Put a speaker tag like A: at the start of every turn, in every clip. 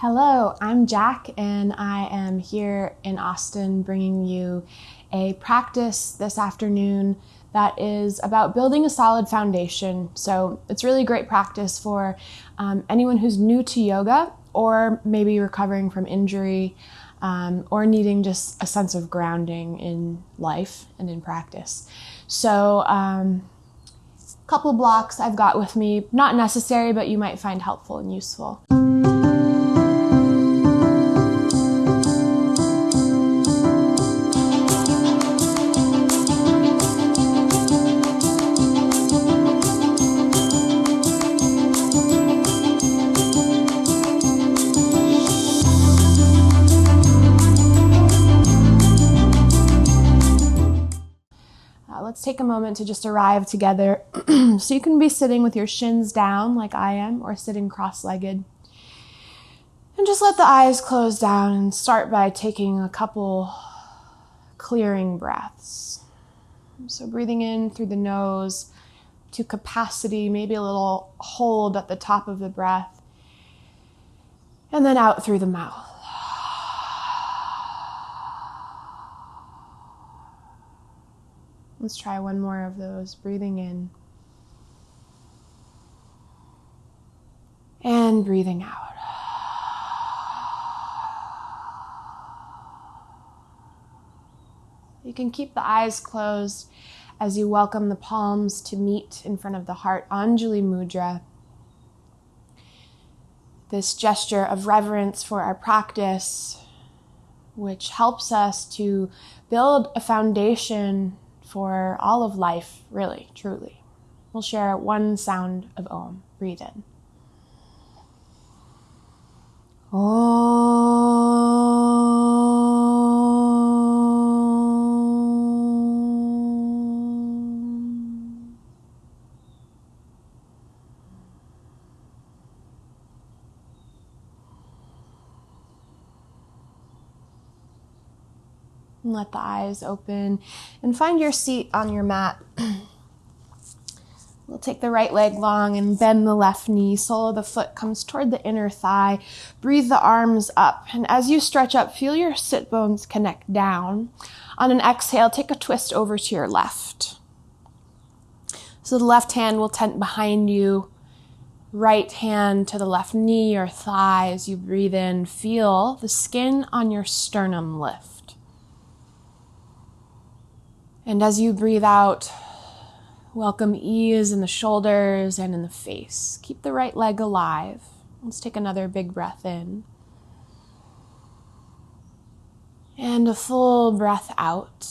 A: Hello, I'm Jacq, and I am here in Austin bringing you a practice this afternoon that is about building a solid foundation. So it's really great practice for anyone who's new to yoga or maybe recovering from injury or needing just a sense of grounding in life and in practice. So a couple blocks I've got with me, not necessary, but you might find helpful and useful. Let's take a moment to just arrive together. So you can be sitting with your shins down like I am, or sitting cross-legged. And just let the eyes close down and start by taking a couple clearing breaths. So breathing in through the nose to capacity, maybe a little hold at the top of the breath, and then out through the mouth. Let's try one more of those, breathing in and breathing out. You can keep the eyes closed as you welcome the palms to meet in front of the heart, Anjali Mudra. This gesture of reverence for our practice, which helps us to build a foundation for all of life, really, truly. We'll share one sound of Om. Breathe in. Om. And let the eyes open and find your seat on your mat. We'll take the right leg long and bend the left knee. Sole of the foot comes toward the inner thigh. Breathe the arms up. And as you stretch up, feel your sit bones connect down. On an exhale, take a twist over to your left. So the left hand will tent behind you. Right hand to the left knee or thigh. As you breathe in, feel the skin on your sternum lift. And as you breathe out, welcome ease in the shoulders and in the face. Keep the right leg alive. Let's take another big breath in. And a full breath out.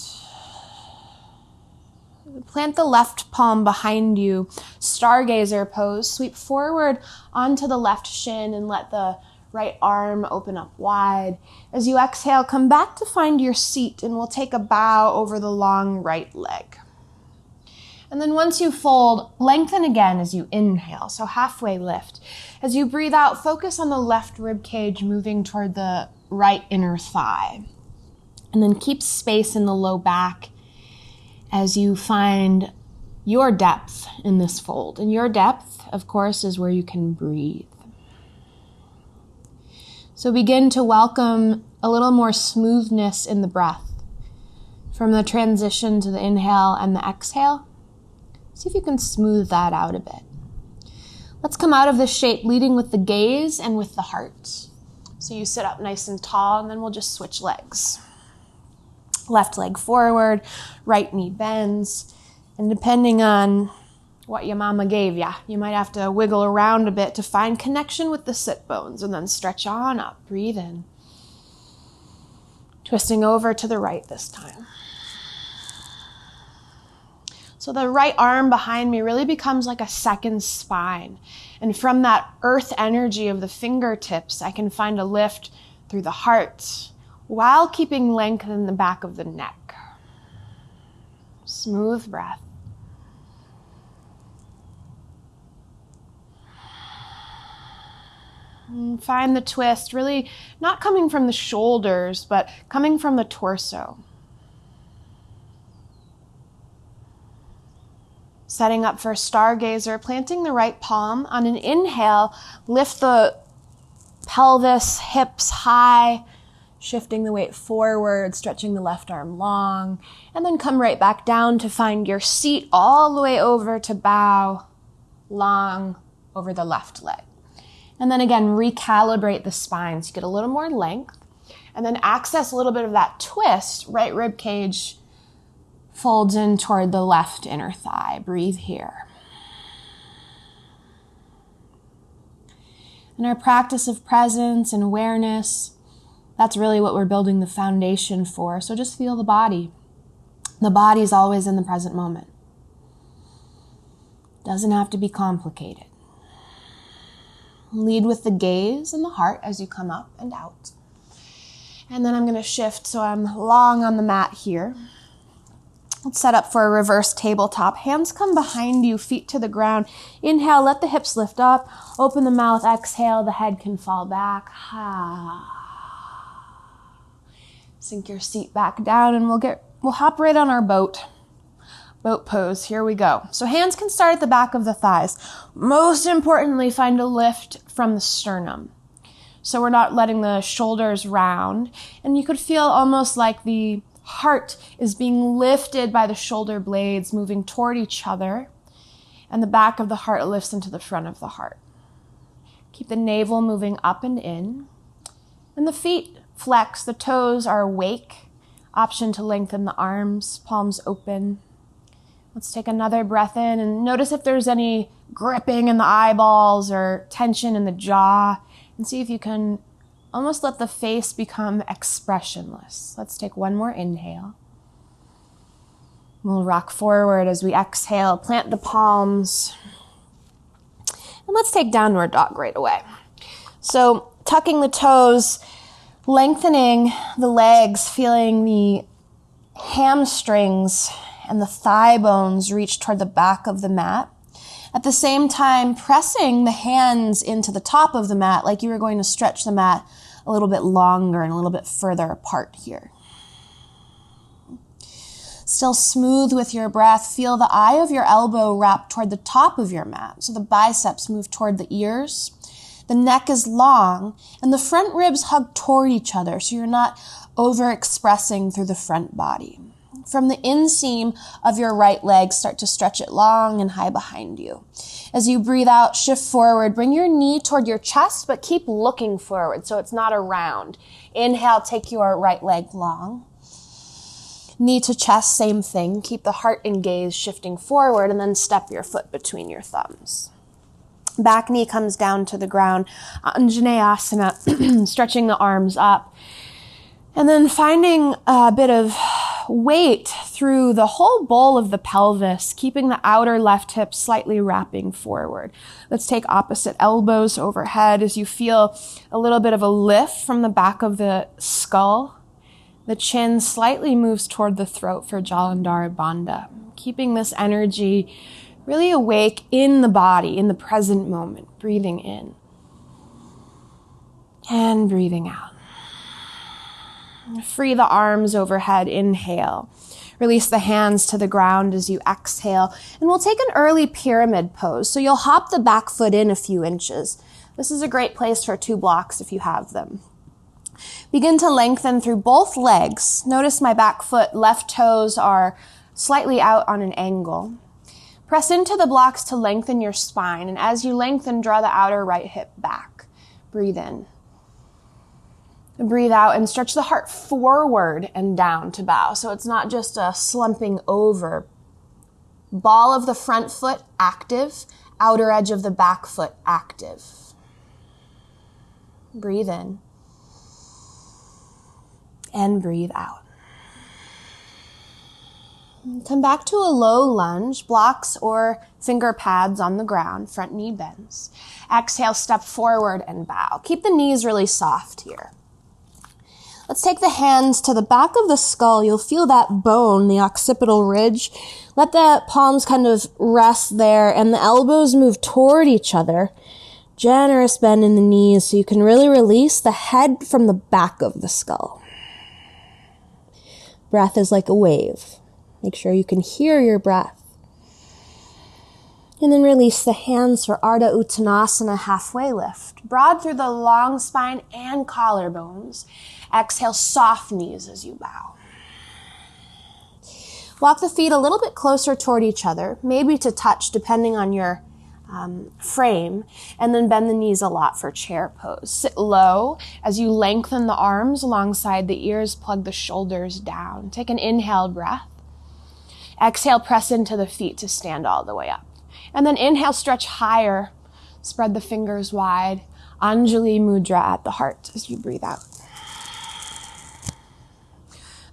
A: Plant the left palm behind you. Stargazer pose. Sweep forward onto the left shin and let the right arm open up wide. As you exhale, come back to find your seat, and we'll take a bow over the long right leg. And then once you fold, lengthen again as you inhale, so halfway lift. As you breathe out, focus on the left rib cage moving toward the right inner thigh. And then keep space in the low back as you find your depth in this fold. And your depth, of course, is where you can breathe. So begin to welcome a little more smoothness in the breath from the transition to the inhale and the exhale. See if you can smooth that out a bit. Let's come out of this shape leading with the gaze and with the heart. So you sit up nice and tall, and then we'll just switch legs. Left leg forward, right knee bends, and depending on what your mama gave ya, you might have to wiggle around a bit to find connection with the sit bones, and then stretch on up. Breathe in. Twisting over to the right this time. So the right arm behind me really becomes like a second spine. And from that earth energy of the fingertips, I can find a lift through the heart while keeping length in the back of the neck. Smooth breath. And find the twist, really not coming from the shoulders, but coming from the torso. Setting up for Stargazer, planting the right palm. On an inhale, lift the pelvis, hips high, shifting the weight forward, stretching the left arm long, and then come right back down to find your seat all the way over to bow long over the left leg. And then again, recalibrate the spine so you get a little more length, and then access a little bit of that twist. Right rib cage folds in toward the left inner thigh. Breathe here. In our practice of presence and awareness, that's really what we're building the foundation for. So just feel the body. The body's always in the present moment. Doesn't have to be complicated. Lead with the gaze and the heart as you come up and out. And then I'm going to shift so I'm long on the mat here. Let's set up for a reverse tabletop. Hands come behind you, feet to the ground. Inhale, let the hips lift up. Open the mouth, exhale, the head can fall back. Sink your seat back down and we'll hop right on our boat pose. Here we go. So hands can start at the back of the thighs. Most importantly, find a lift from the sternum. So we're not letting the shoulders round. And you could feel almost like the heart is being lifted by the shoulder blades, moving toward each other. And the back of the heart lifts into the front of the heart. Keep the navel moving up and in. And the feet flex. The toes are awake. Option to lengthen the arms, palms open. Let's take another breath in and notice if there's any gripping in the eyeballs or tension in the jaw, and see if you can almost let the face become expressionless. Let's take one more inhale. We'll rock forward as we exhale, plant the palms, and let's take downward dog right away. So tucking the toes, lengthening the legs, feeling the hamstrings and the thigh bones reach toward the back of the mat. At the same time, pressing the hands into the top of the mat like you were going to stretch the mat a little bit longer and a little bit further apart here. Still smooth with your breath. Feel the eye of your elbow wrap toward the top of your mat. So the biceps move toward the ears. The neck is long and the front ribs hug toward each other so you're not overexpressing through the front body. From the inseam of your right leg, start to stretch it long and high behind you. As you breathe out, shift forward. Bring your knee toward your chest, but keep looking forward so it's not around. Inhale, take your right leg long. Knee to chest, same thing. Keep the heart and gaze shifting forward, and then step your foot between your thumbs. Back knee comes down to the ground. Anjaneyasana, stretching the arms up. And then finding a bit of weight through the whole bowl of the pelvis, keeping the outer left hip slightly wrapping forward. Let's take opposite elbows overhead as you feel a little bit of a lift from the back of the skull. The chin slightly moves toward the throat for Jalandhara Bandha. Keeping this energy really awake in the body, in the present moment. Breathing in and breathing out. Free the arms overhead, inhale. Release the hands to the ground as you exhale. And we'll take an early pyramid pose. So you'll hop the back foot in a few inches. This is a great place for 2 blocks if you have them. Begin to lengthen through both legs. Notice my back foot, left toes are slightly out on an angle. Press into the blocks to lengthen your spine. And as you lengthen, draw the outer right hip back. Breathe in. Breathe out and stretch the heart forward and down to bow. So it's not just a slumping over. Ball of the front foot active, outer edge of the back foot active. Breathe in and breathe out. Come back to a low lunge, blocks or finger pads on the ground, front knee bends. Exhale, step forward and bow. Keep the knees really soft here. Let's take the hands to the back of the skull. You'll feel that bone, the occipital ridge. Let the palms kind of rest there and the elbows move toward each other. Generous bend in the knees so you can really release the head from the back of the skull. Breath is like a wave. Make sure you can hear your breath. And then release the hands for Ardha Uttanasana, halfway lift. Broad through the long spine and collarbones. Exhale, soft knees as you bow. Walk the feet a little bit closer toward each other, maybe to touch depending on your frame, and then bend the knees a lot for chair pose. Sit low as you lengthen the arms alongside the ears, plug the shoulders down. Take an inhale breath. Exhale, press into the feet to stand all the way up. And then inhale, stretch higher, spread the fingers wide. Anjali Mudra at the heart as you breathe out.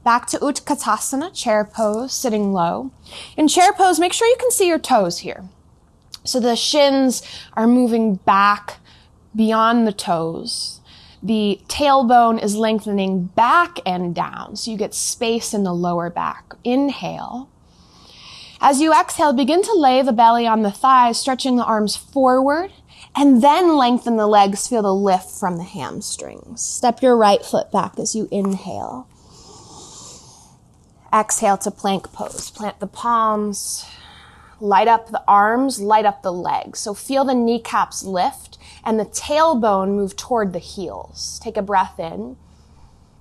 A: Back to Utkatasana, chair pose, sitting low. In chair pose, make sure you can see your toes here. So the shins are moving back beyond the toes. The tailbone is lengthening back and down, so you get space in the lower back. Inhale. As you exhale, begin to lay the belly on the thighs, stretching the arms forward, and then lengthen the legs. Feel the lift from the hamstrings. Step your right foot back as you inhale. Exhale to plank pose. Plant the palms. Light up the arms, light up the legs. So feel the kneecaps lift and the tailbone move toward the heels. Take a breath in.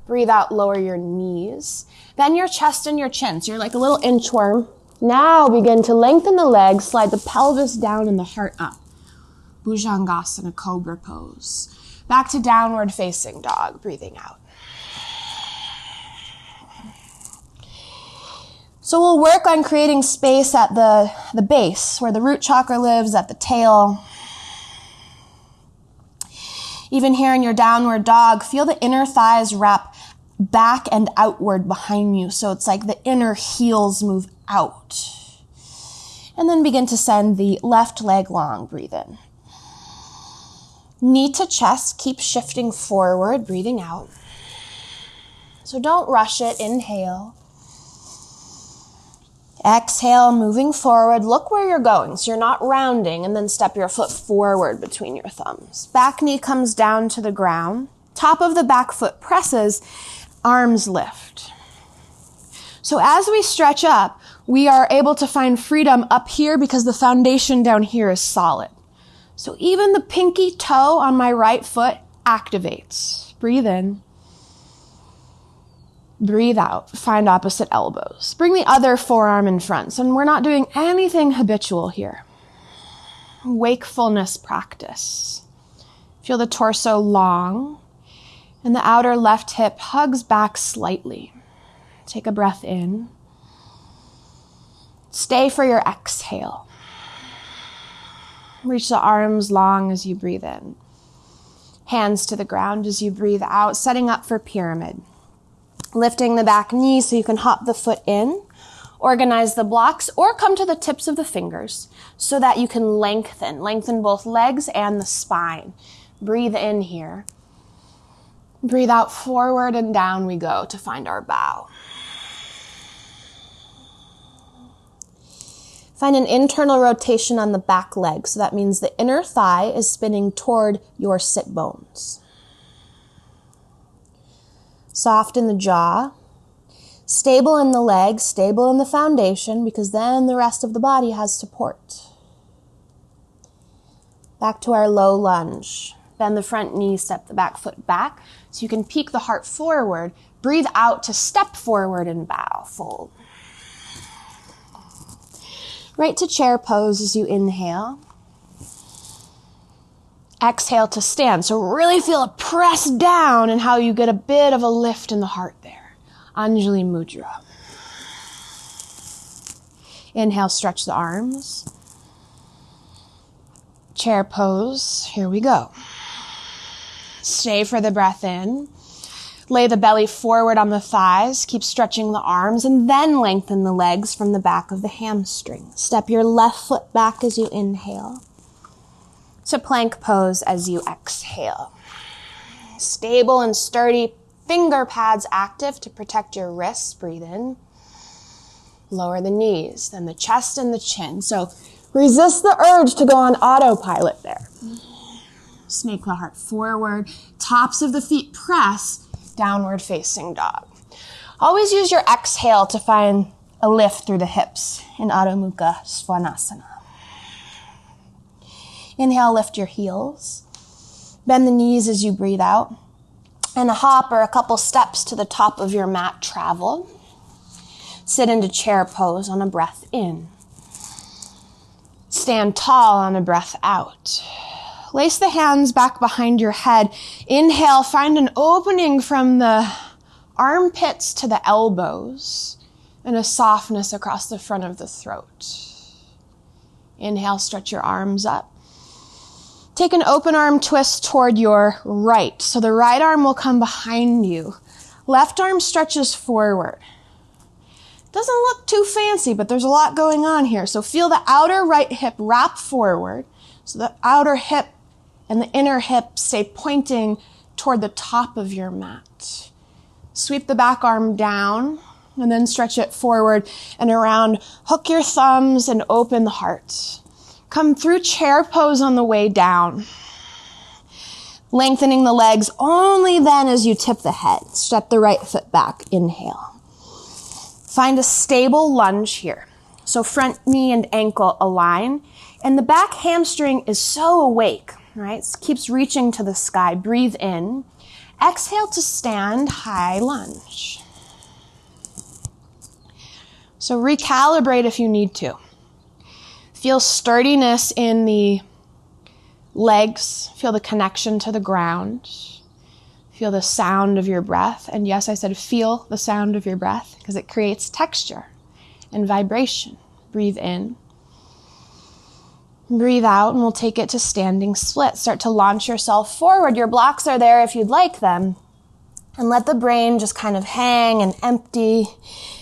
A: Breathe out, lower your knees. Bend your chest and your chin. So you're like a little inchworm. Now begin to lengthen the legs, slide the pelvis down and the heart up. Bhujangasana, cobra pose. Back to downward facing dog, breathing out. So we'll work on creating space at the base, where the root chakra lives, at the tail. Even here in your downward dog, feel the inner thighs wrap back and outward behind you. So it's like the inner heels move out. And then begin to send the left leg long, breathe in. Knee to chest, keep shifting forward, breathing out. So don't rush it, inhale. Exhale, moving forward. Look where you're going. So you're not rounding, and then step your foot forward between your thumbs. Back knee comes down to the ground. Top of the back foot presses, arms lift. So as we stretch up, we are able to find freedom up here because the foundation down here is solid. So even the pinky toe on my right foot activates. Breathe in. Breathe out. Find opposite elbows. Bring the other forearm in front. So we're not doing anything habitual here. Wakefulness practice. Feel the torso long, and the outer left hip hugs back slightly. Take a breath in. Stay for your exhale. Reach the arms long as you breathe in. Hands to the ground as you breathe out, setting up for pyramid. Lifting the back knee so you can hop the foot in, organize the blocks, or come to the tips of the fingers so that you can lengthen both legs and the spine. Breathe in here. Breathe out, forward and down we go to find our bow. Find an internal rotation on the back leg. So that means the inner thigh is spinning toward your sit bones. Soft in the jaw, stable in the legs, stable in the foundation, because then the rest of the body has support. Back to our low lunge. Bend the front knee, step the back foot back, so you can peek the heart forward. Breathe out to step forward and bow, fold. Right to chair pose as you inhale. Exhale to stand. So really feel a press down and how you get a bit of a lift in the heart there. Anjali Mudra. Inhale, stretch the arms. Chair pose. Here we go. Stay for the breath in. Lay the belly forward on the thighs. Keep stretching the arms and then lengthen the legs from the back of the hamstring. Step your left foot back as you inhale. To plank pose as you exhale. Stable and sturdy, finger pads active to protect your wrists. Breathe in. Lower the knees, then the chest and the chin. So resist the urge to go on autopilot there. Snake the heart forward. Tops of the feet press. Downward facing dog. Always use your exhale to find a lift through the hips in Adho Mukha Svanasana. Inhale, lift your heels. Bend the knees as you breathe out. And a hop or a couple steps to the top of your mat travel. Sit into chair pose on a breath in. Stand tall on a breath out. Lace the hands back behind your head. Inhale, find an opening from the armpits to the elbows and a softness across the front of the throat. Inhale, stretch your arms up. Take an open arm twist toward your right. So the right arm will come behind you. Left arm stretches forward. Doesn't look too fancy, but there's a lot going on here. So feel the outer right hip wrap forward. So the outer hip and the inner hip stay pointing toward the top of your mat. Sweep the back arm down and then stretch it forward and around. Hook your thumbs and open the heart. Come through chair pose on the way down. Lengthening the legs only then as you tip the head. Step the right foot back. Inhale. Find a stable lunge here. So front knee and ankle align. And the back hamstring is so awake, right? It keeps reaching to the sky. Breathe in. Exhale to stand, high lunge. So recalibrate if you need to. Feel sturdiness in the legs. Feel the connection to the ground. Feel the sound of your breath. And yes, I said feel the sound of your breath because it creates texture and vibration. Breathe in. Breathe out, and we'll take it to standing split. Start to launch yourself forward. Your blocks are there if you'd like them. And let the brain just kind of hang and empty.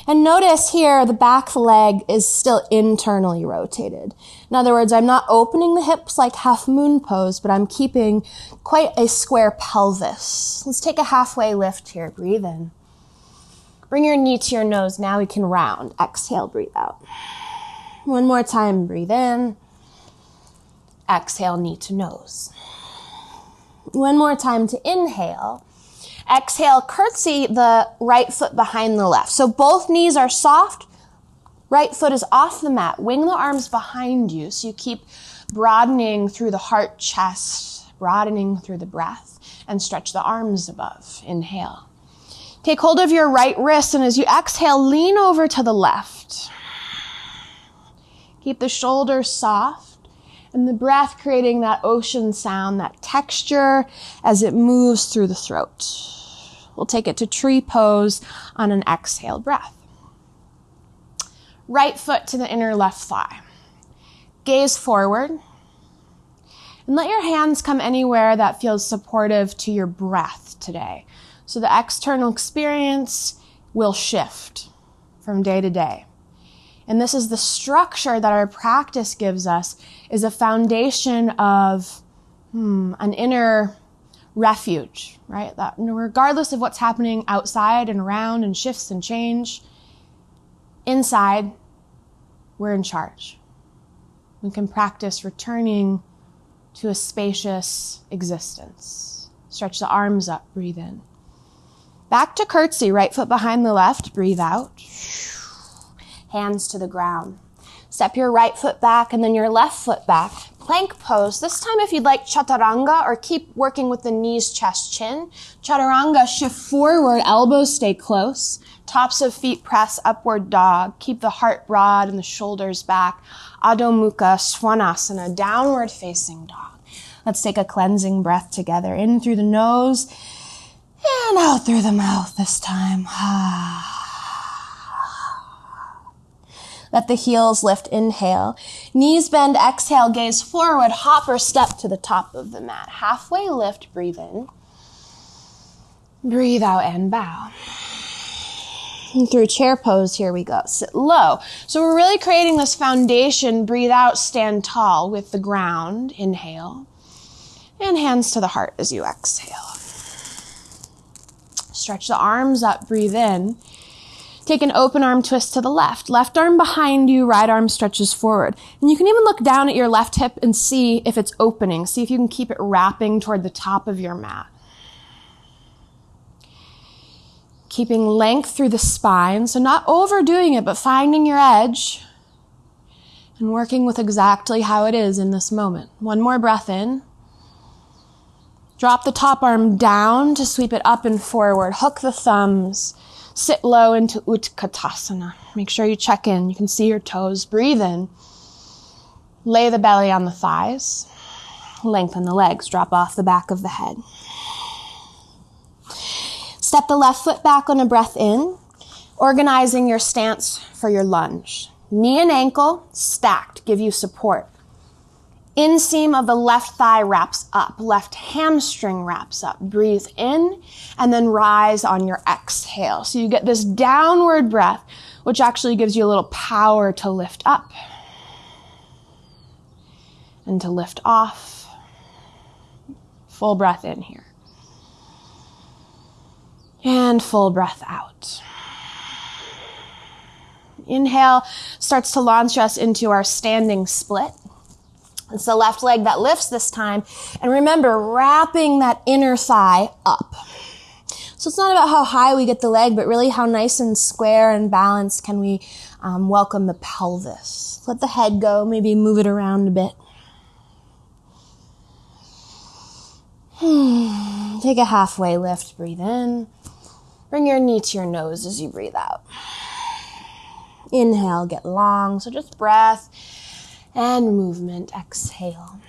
A: And notice here, the back leg is still internally rotated. In other words, I'm not opening the hips like half moon pose, but I'm keeping quite a square pelvis. Let's take a halfway lift here. Breathe in. Bring your knee to your nose. Now we can round. Exhale, breathe out. One more time, breathe in. Exhale, knee to nose. One more time to inhale. Exhale, curtsy the right foot behind the left. So both knees are soft. Right foot is off the mat. Wing the arms behind you so you keep broadening through the heart, chest, broadening through the breath, and stretch the arms above. Inhale. Take hold of your right wrist, and as you exhale, lean over to the left. Keep the shoulders soft, and the breath creating that ocean sound, that texture as it moves through the throat. We'll take it to tree pose on an exhale breath. Right foot to the inner left thigh. Gaze forward. And let your hands come anywhere that feels supportive to your breath today. So the external experience will shift from day to day. And this is the structure that our practice gives us, is a foundation of an inner refuge, right? That regardless of what's happening outside and around and shifts and change, inside, we're in charge. We can practice returning to a spacious existence. Stretch the arms up, breathe in. Back to curtsy, right foot behind the left, breathe out. Hands to the ground. Step your right foot back and then your left foot back. Plank pose. This time if you'd like chaturanga or keep working with the knees, chest, chin. Chaturanga, shift forward, elbows stay close. Tops of feet press, upward dog. Keep the heart broad and the shoulders back. Adho Mukha Svanasana, downward facing dog. Let's take a cleansing breath together. In through the nose and out through the mouth this time. Let the heels lift, inhale. Knees bend, exhale, gaze forward, hop or step to the top of the mat. Halfway lift, breathe in. Breathe out and bow. And through chair pose, here we go. Sit low. So we're really creating this foundation. Breathe out, stand tall with the ground. Inhale. And hands to the heart as you exhale. Stretch the arms up, breathe in. Take an open arm twist to the left. Left arm behind you, right arm stretches forward. And you can even look down at your left hip and see if it's opening. See if you can keep it wrapping toward the top of your mat. Keeping length through the spine, so not overdoing it, but finding your edge. and working with exactly how it is in this moment. One more breath in. Drop the top arm down to sweep it up and forward. Hook the thumbs. Sit low into Utkatasana. Make sure you check in. You can see your toes. Breathe in. Lay the belly on the thighs. Lengthen the legs. Drop off the back of the head. Step the left foot back on a breath in, organizing your stance for your lunge. Knee and ankle stacked, give you support. Inseam of the left thigh wraps up, left hamstring wraps up. Breathe in and then rise on your exhale. So you get this downward breath, which actually gives you a little power to lift up and to lift off. Full breath in here. And full breath out. Inhale starts to launch us into our standing split. It's the left leg that lifts this time. And remember, wrapping that inner thigh up. So it's not about how high we get the leg, but really how nice and square and balanced can we welcome the pelvis. Let the head go, maybe move it around a bit. Take a halfway lift, breathe in. Bring your knee to your nose as you breathe out. Inhale, get long, so just breath and movement. Exhale.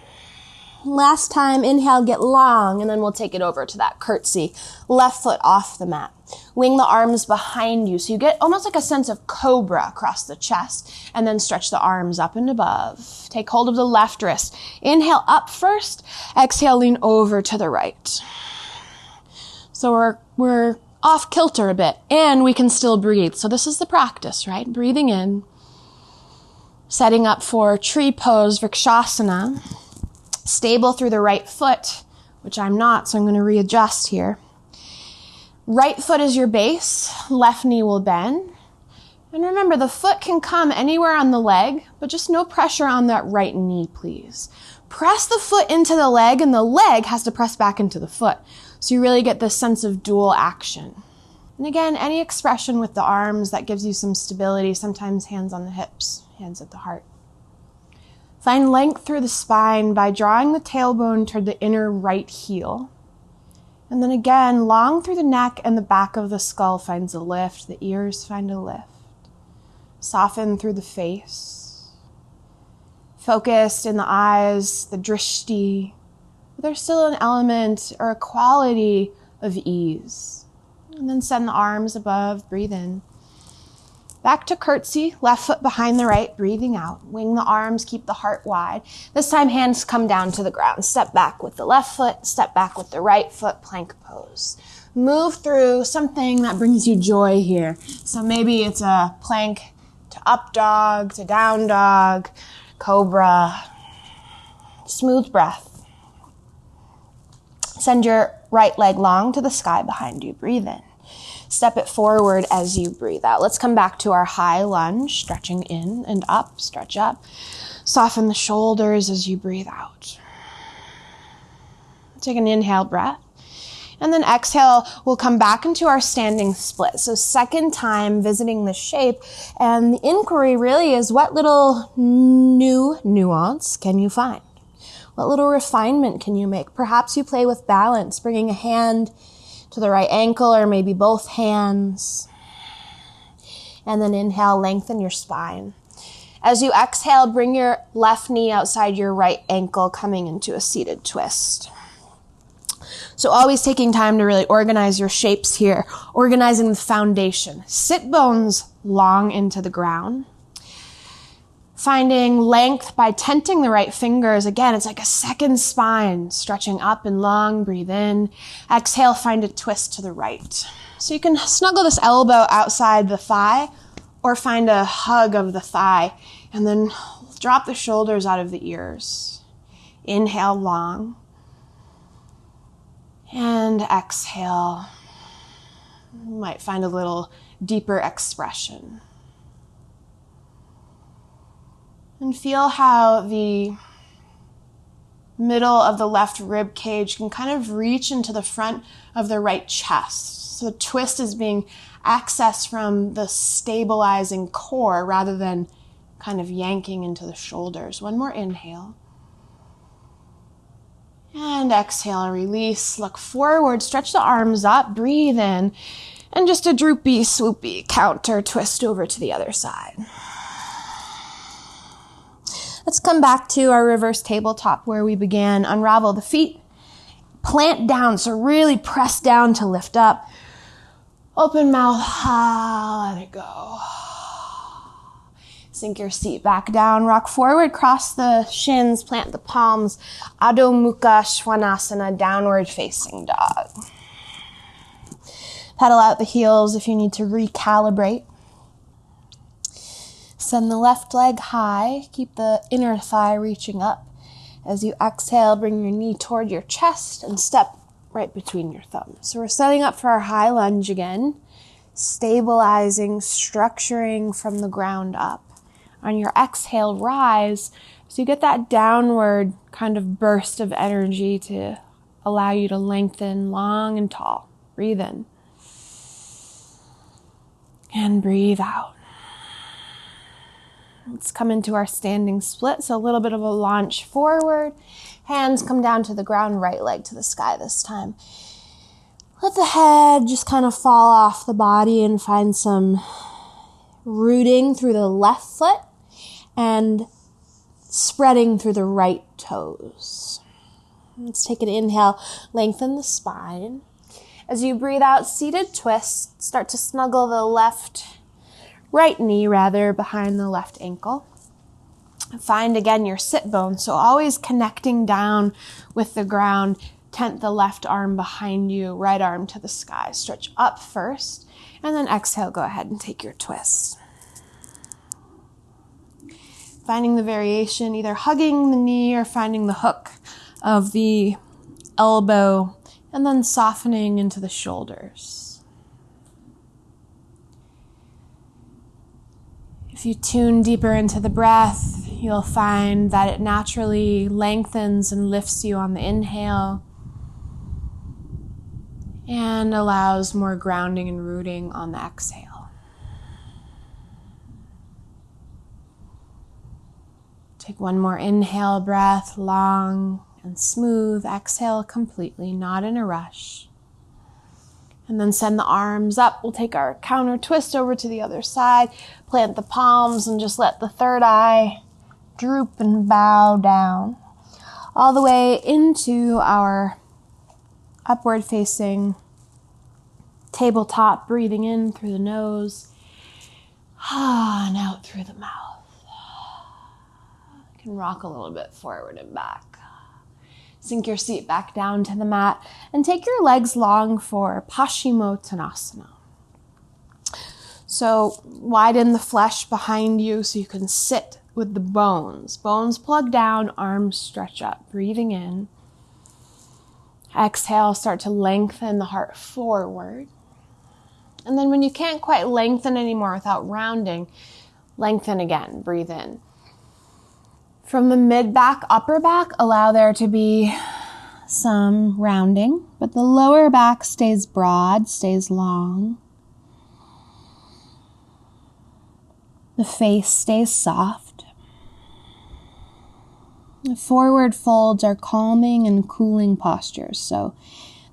A: Last time, inhale, get long, and then we'll take it over to that curtsy. Left foot off the mat. Wing the arms behind you, so you get almost like a sense of cobra across the chest, and then stretch the arms up and above. Take hold of the left wrist. Inhale up first, exhale, lean over to the right. So we're off kilter a bit, and we can still breathe. So this is the practice, right? Breathing in, setting up for tree pose, Vrikshasana, stable through the right foot, which I'm not, so I'm going to readjust here. Right foot is your base, left knee will bend. And remember, the foot can come anywhere on the leg, but just no pressure on that right knee, please. Press the foot into the leg, and the leg has to press back into the foot. So you really get this sense of dual action. And again, any expression with the arms that gives you some stability, sometimes hands on the hips, hands at the heart. Find length through the spine by drawing the tailbone toward the inner right heel. And then again, long through the neck and the back of the skull finds a lift, the ears find a lift. Soften through the face. Focused in the eyes, the drishti. There's still an element or a quality of ease. And then send the arms above, breathe in. Back to curtsy, left foot behind the right, breathing out. Wing the arms, keep the heart wide. This time hands come down to the ground. Step back with the left foot, step back with the right foot, plank pose. Move through something that brings you joy here. So maybe it's a plank to up dog, to down dog, cobra. Smooth breath. Send your right leg long to the sky behind you. Breathe in. Step it forward as you breathe out. Let's come back to our high lunge, stretching in and up, stretch up. Soften the shoulders as you breathe out. Take an inhale breath. And then exhale, we'll come back into our standing split. So second time visiting the shape. And the inquiry really is, what little new nuance can you find? What little refinement can you make? Perhaps you play with balance, bringing a hand to the right ankle or maybe both hands. And then inhale, lengthen your spine. As you exhale, bring your left knee outside your right ankle, coming into a seated twist. So always taking time to really organize your shapes here, organizing the foundation. Sit bones long into the ground. Finding length by tenting the right fingers. Again, it's like a second spine, stretching up and long, breathe in. Exhale, find a twist to the right. So you can snuggle this elbow outside the thigh or find a hug of the thigh and then drop the shoulders out of the ears. Inhale long and exhale. You might find a little deeper expression. And feel how the middle of the left rib cage can kind of reach into the front of the right chest. So the twist is being accessed from the stabilizing core rather than kind of yanking into the shoulders. One more inhale. And exhale, release, look forward, stretch the arms up, breathe in, and just a droopy, swoopy counter twist over to the other side. Let's come back to our reverse tabletop where we began. Unravel the feet, plant down, so really press down to lift up. Open mouth, let it go. Sink your seat back down, rock forward, cross the shins, plant the palms. Adho Mukha Svanasana, downward facing dog. Pedal out the heels if you need to recalibrate. Send the left leg high, keep the inner thigh reaching up. As you exhale, bring your knee toward your chest and step right between your thumbs. So we're setting up for our high lunge again, stabilizing, structuring from the ground up. On your exhale, rise, so you get that downward kind of burst of energy to allow you to lengthen long and tall. Breathe in. And breathe out. Let's come into our standing split, so a little bit of a launch forward. Hands come down to the ground, right leg to the sky this time. Let the head just kind of fall off the body and find some rooting through the left foot and spreading through the right toes. Let's take an inhale, lengthen the spine. As you breathe out, seated twist, start to snuggle the right knee behind the left ankle. Find again your sit bone, so always connecting down with the ground. Tent the left arm behind you, right arm to the sky. Stretch up first, and then exhale, go ahead and take your twist. Finding the variation, either hugging the knee or finding the hook of the elbow, and then softening into the shoulders. If you tune deeper into the breath, you'll find that it naturally lengthens and lifts you on the inhale and allows more grounding and rooting on the exhale. Take one more inhale breath, long and smooth. Exhale completely, not in a rush. And then send the arms up. We'll take our counter twist over to the other side. Plant the palms and just let the third eye droop and bow down. All the way into our upward facing tabletop, breathing in through the nose and out through the mouth. You can rock a little bit forward and back. Sink your seat back down to the mat and take your legs long for Paschimottanasana. So widen the flesh behind you so you can sit with the bones. Bones plug down, arms stretch up. Breathing in. Exhale, start to lengthen the heart forward. And then when you can't quite lengthen anymore without rounding, lengthen again. Breathe in. From the mid-back, upper back, allow there to be some rounding, but the lower back stays broad, stays long. The face stays soft. The forward folds are calming and cooling postures, so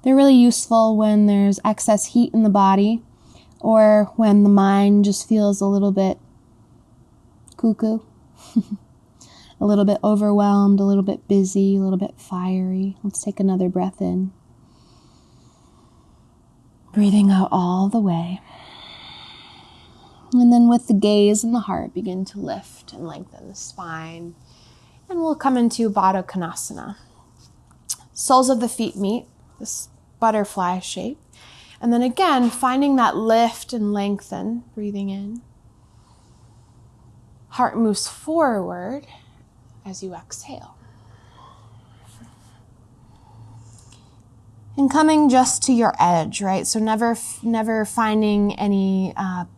A: they're really useful when there's excess heat in the body or when the mind just feels a little bit cuckoo. A little bit overwhelmed, a little bit busy, a little bit fiery. Let's take another breath in. Breathing out all the way. And then with the gaze and the heart, begin to lift and lengthen the spine. And we'll come into Baddha Konasana. Soles of the feet meet, this butterfly shape. And then again, finding that lift and lengthen, breathing in. Heart moves forward as you exhale. And coming just to your edge, right? So never finding any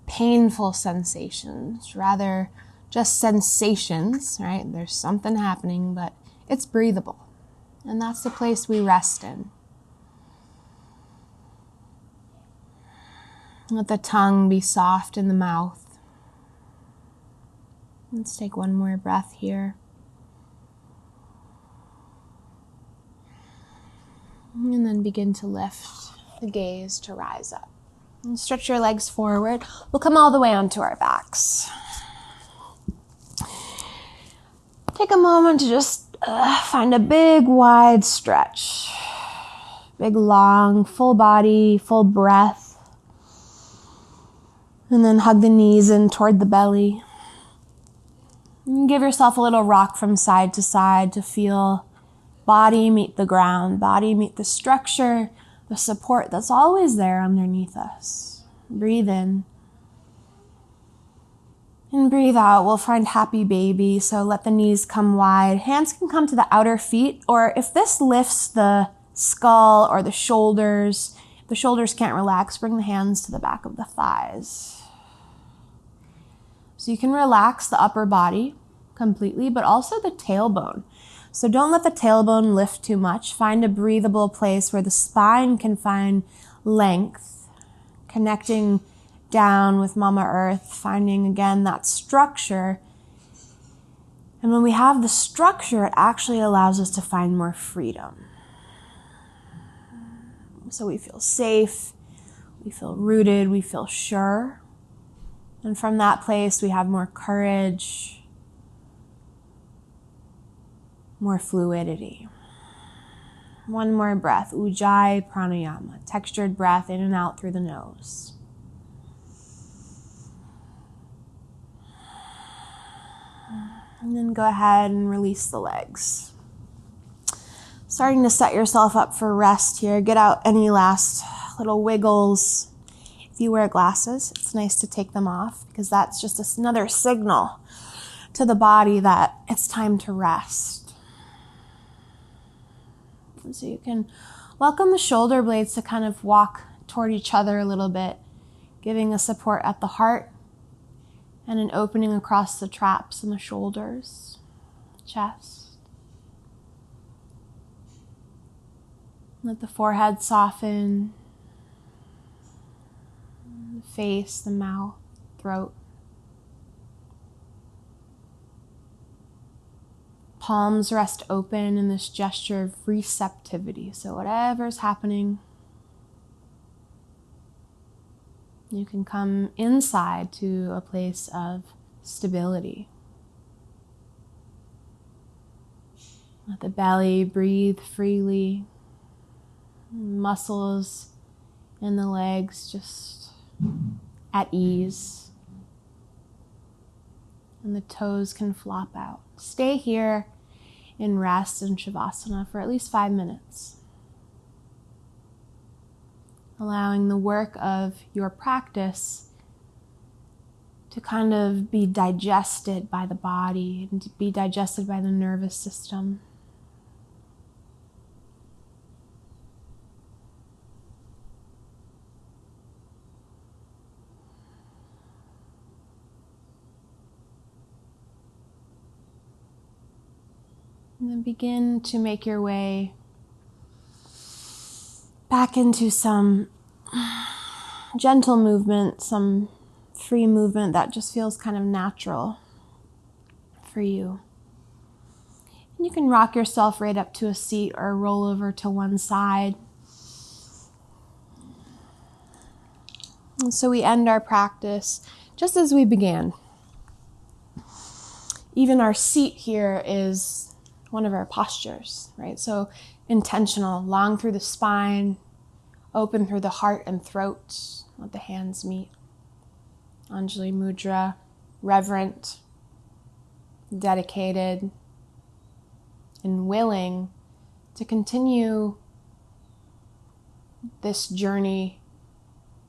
A: painful sensations, rather just sensations, right? There's something happening, but it's breathable. And that's the place we rest in. Let the tongue be soft in the mouth. Let's take one more breath here. And then begin to lift the gaze to rise up. And stretch your legs forward. We'll come all the way onto our backs. Take a moment to just find a big, wide stretch. Big, long, full body, full breath. And then hug the knees in toward the belly. And give yourself a little rock from side to side to feel body meet the ground, body meet the structure, the support that's always there underneath us. Breathe in. And breathe out. We'll find happy baby. So let the knees come wide. Hands can come to the outer feet, or if this lifts the skull or the shoulders, if the shoulders can't relax, bring the hands to the back of the thighs. So you can relax the upper body completely, but also the tailbone. So don't let the tailbone lift too much. Find a breathable place where the spine can find length, connecting down with Mama Earth, finding again that structure. And when we have the structure, it actually allows us to find more freedom. So we feel safe, we feel rooted, we feel sure. And from that place, we have more courage, more fluidity. One more breath, Ujjayi Pranayama, textured breath in and out through the nose. And then go ahead and release the legs. Starting to set yourself up for rest here. Get out any last little wiggles. If you wear glasses, it's nice to take them off because that's just another signal to the body that it's time to rest. And so you can welcome the shoulder blades to kind of walk toward each other a little bit, giving a support at the heart and an opening across the traps and the shoulders, chest. Let the forehead soften, the face, the mouth, throat. Palms rest open in this gesture of receptivity. So whatever's happening, you can come inside to a place of stability. Let the belly breathe freely. Muscles in the legs just at ease. And the toes can flop out. Stay here in rest and Shavasana for at least 5 minutes. Allowing the work of your practice to kind of be digested by the body and to be digested by the nervous system. And then begin to make your way back into some gentle movement, some free movement that just feels kind of natural for you. And you can rock yourself right up to a seat or roll over to one side. And so we end our practice just as we began. Even our seat here is one of our postures, right? So intentional, long through the spine, open through the heart and throat. Let the hands meet. Anjali Mudra, reverent, dedicated, and willing to continue this journey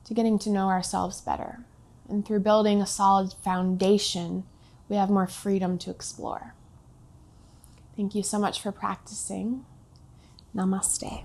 A: to getting to know ourselves better. And through building a solid foundation, we have more freedom to explore. Thank you so much for practicing. Namaste.